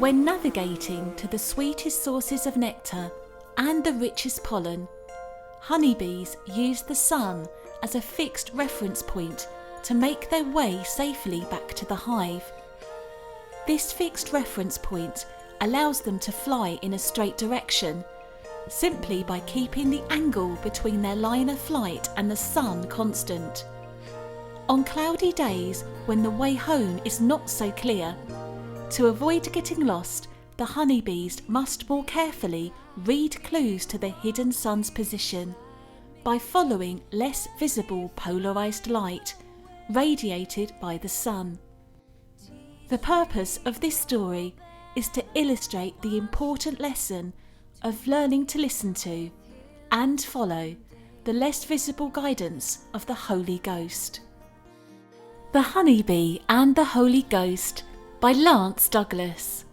When navigating to the sweetest sources of nectar and the richest pollen, honeybees use the sun as a fixed reference point to make their way safely back to the hive. This fixed reference point allows them to fly in a straight direction, simply by keeping the angle between their line of flight and the sun constant. On cloudy days when the way home is not so clear, to avoid getting lost, the honeybees must more carefully read clues to the hidden sun's position by following less visible polarized light radiated by the sun. The purpose of this story is to illustrate the important lesson of learning to listen to and follow the less visible guidance of the Holy Ghost. The Honeybee and the Holy Ghost by Lance Douglas.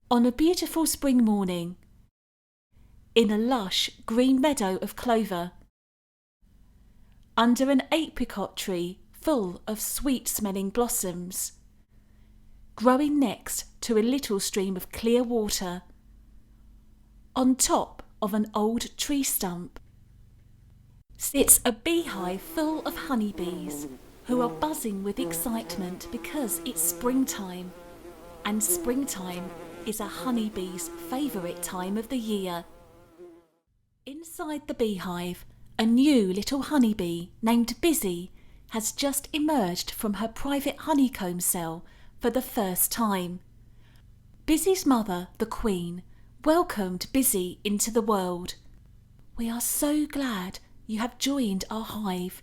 On a beautiful spring morning, in a lush green meadow of clover, under an apricot tree full of sweet-smelling blossoms, growing next to a little stream of clear water, on top of an old tree stump, sits a beehive full of honeybees who are buzzing with excitement because it's springtime, and springtime is a honeybee's favourite time of the year. Inside the beehive, a new little honeybee named Busy has just emerged from her private honeycomb cell for the first time. Busy's mother, the Queen, welcomed Busy into the world. "We are so glad you have joined our hive,"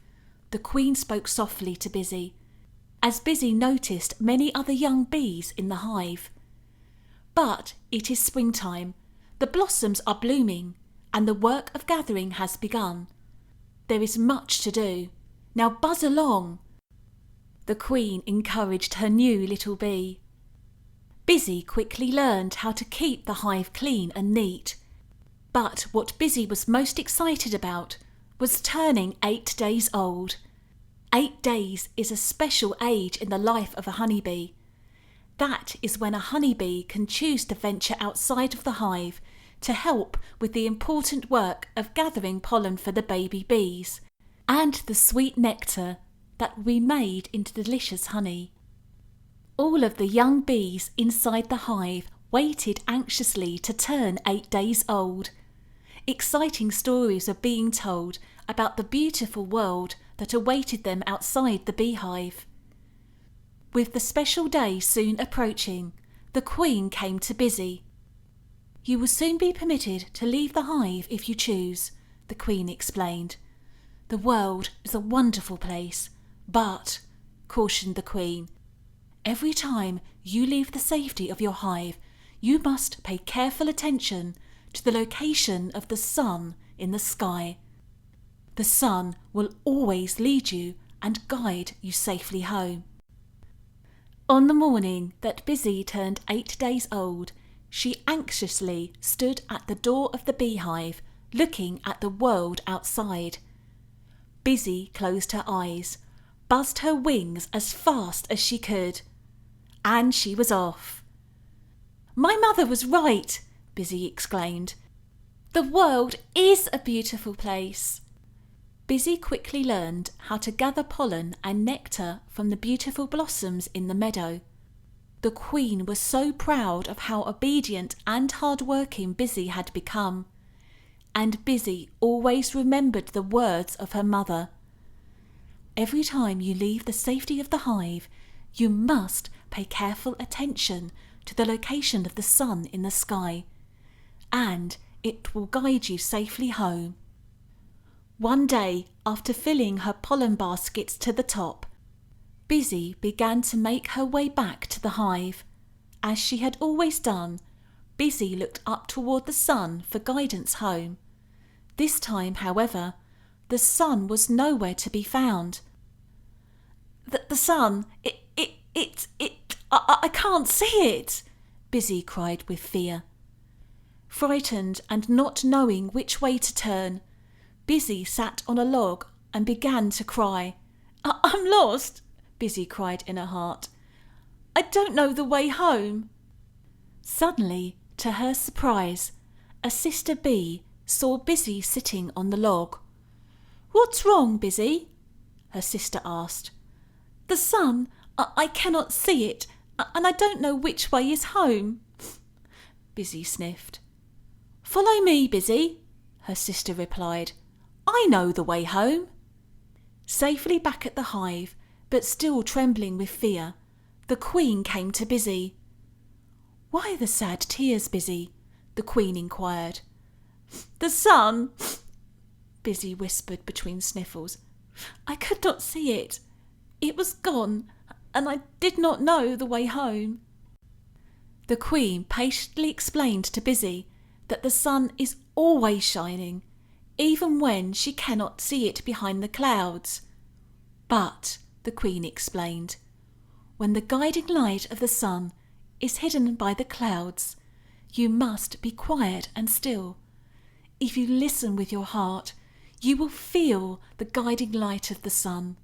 the Queen spoke softly to Busy, as Busy noticed many other young bees in the hive. "But it is springtime, the blossoms are blooming, and the work of gathering has begun. There is much to do. Now buzz along." The Queen encouraged her new little bee. Busy quickly learned how to keep the hive clean and neat. But what Busy was most excited about was turning 8 days old. 8 days is a special age in the life of a honeybee. That is when a honeybee can choose to venture outside of the hive to help with the important work of gathering pollen for the baby bees and the sweet nectar that will be made into delicious honey. All of the young bees inside the hive waited anxiously to turn 8 days old. Exciting stories were being told about the beautiful world that awaited them outside the beehive. With the special day soon approaching, the Queen came to Busy. "You will soon be permitted to leave the hive if you choose," the Queen explained. "The world is a wonderful place, but," cautioned the Queen, "every time you leave the safety of your hive, you must pay careful attention to the location of the sun in the sky. The sun will always lead you and guide you safely home." On the morning that Busy turned 8 days old, she anxiously stood at the door of the beehive, looking at the world outside. Busy closed her eyes, buzzed her wings as fast as she could, and she was off. "My mother was right," Busy exclaimed. "The world is a beautiful place." Busy quickly learned how to gather pollen and nectar from the beautiful blossoms in the meadow. The Queen was so proud of how obedient and hard-working Busy had become, and Busy always remembered the words of her mother. "Every time you leave the safety of the hive, you must pay careful attention to the location of the sun in the sky, and it will guide you safely home." One day, after filling her pollen baskets to the top, Busy began to make her way back to the hive. As she had always done, Busy looked up toward the sun for guidance home. This time, however, the sun was nowhere to be found. The sun, I can't see it," Busy cried with fear. Frightened and not knowing which way to turn, Busy sat on a log and began to cry. "I'm lost," Busy cried in her heart. I don't know the way home." Suddenly, to her surprise, a sister bee saw Busy sitting on the log. "What's wrong, Busy?" her sister asked. "The sun, I cannot see it, and I don't know which way is home." Busy sniffed. "Follow me, Busy," her sister replied. "I know the way home." Safely back at the hive, but still trembling with fear, the queen came to Busy. "Why the sad tears, Busy?" the queen inquired. "The sun," Busy whispered between sniffles. "I could not see it. It was gone, and I did not know the way home." The queen patiently explained to Busy that the sun is always shining, even when she cannot see it behind the clouds. "But," the queen explained, "when the guiding light of the sun is hidden by the clouds, you must be quiet and still. If you listen with your heart, you will feel the guiding light of the sun.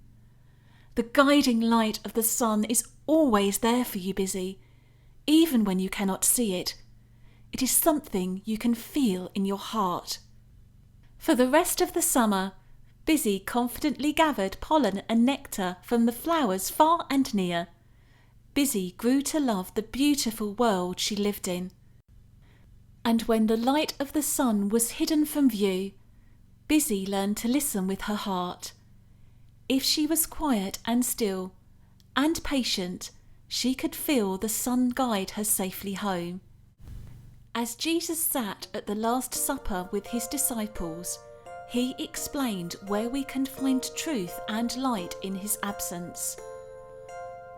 The guiding light of the sun is always there for you, Busy, even when you cannot see it. It is something you can feel in your heart." For the rest of the summer, Busy confidently gathered pollen and nectar from the flowers far and near. Busy grew to love the beautiful world she lived in. And when the light of the sun was hidden from view, Busy learned to listen with her heart. If she was quiet and still and patient, she could feel the sun guide her safely home. As Jesus sat at the Last Supper with his disciples, he explained where we can find truth and light in his absence.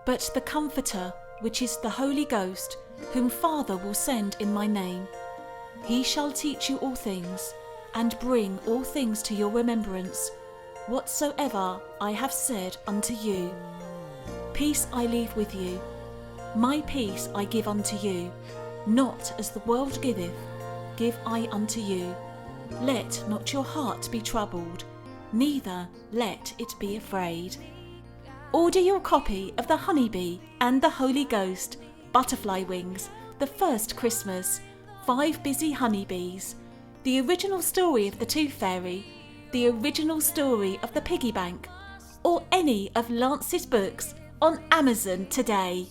"But the Comforter, which is the Holy Ghost, whom Father will send in my name, he shall teach you all things, and bring all things to your remembrance, whatsoever I have said unto you. Peace I leave with you, my peace I give unto you. Not as the world giveth, give I unto you. Let not your heart be troubled, neither let it be afraid." Order your copy of The Honeybee and the Holy Ghost, Butterfly Wings, The First Christmas, 5 Busy Honeybees, the original story of the Tooth Fairy, the original story of the Piggy Bank, or any of Lance's books on Amazon today.